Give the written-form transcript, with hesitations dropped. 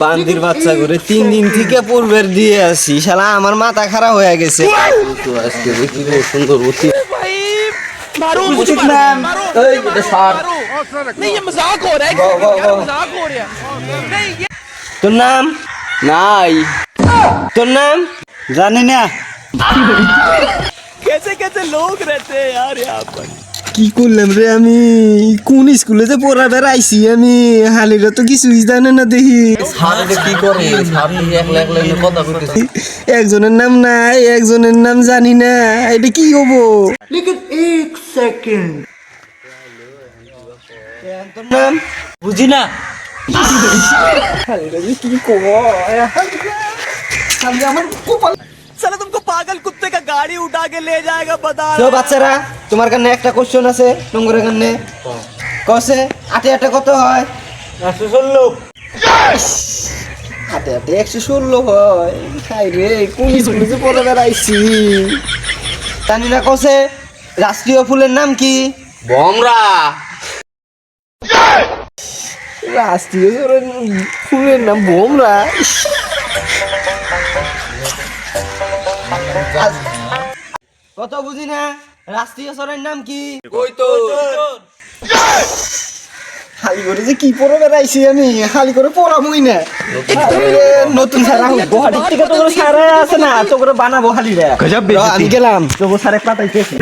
বান্দির বাচ্চা করে 3 দিন থেকে পূর্বের দিয়ে আসি শালা আমার মাথা খারাপ হয়ে গেছে তো আজকে দেখি রে সুন্দর অতি भाई मारो कुछ मुझे नाम। मारो ओए, ये सार। मारो नहीं ये मजाक हो रहा है वाह, वाह, यार वाह। मजाक हो रहा है नहीं ये তোর নাম নাই তোর নাম জানি না कैसे कैसे लोग रहते हैं यार यहाँ पर কি করলাম রে আমি কোন স্কুলে যে পড়া বেড়াইছি আমি হালিরা তো কিছুই জানে না দেখি সারে কি করে সারে একলা একলা এনে কথা কইতেছে একজনের নাম নাই একজনের নাম জানি না এটা কি হবো लेकिन 1 सेकंड তোর নাম বুঝি না হালিরা যে কি কব খালি আমার কপাল साला तुमको पागल कुत्ते का गाड़ी उठा के ले जाएगा बता তো বাচ্চারা তোমার কাছে একটা কোশ্চেন আছে নম্বরের কাছে কসে আটে আটে কত হয় 116 আটে আটে 116 হয় হাই রে কোন স্কুলে যে পড়ে বেড়াইছি জানি না কসে রাষ্ট্রীয় ফুলের নাম কি বমরা রাষ্ট্রীয় ফুলের নাম বোমরা কত বুঝি না রাষ্ট্রীয় সরের নাম কি কই তো হালি করে যে কি পড়ে বেড়াইছি আমি হালি করে পড়ামই না আরে, নতুন সারা গুয়াহাটি থেকে তো করে সারা আছে না তো করে বানাবো হালি রে আমি গেলাম তো সারে পাঠাইতেছি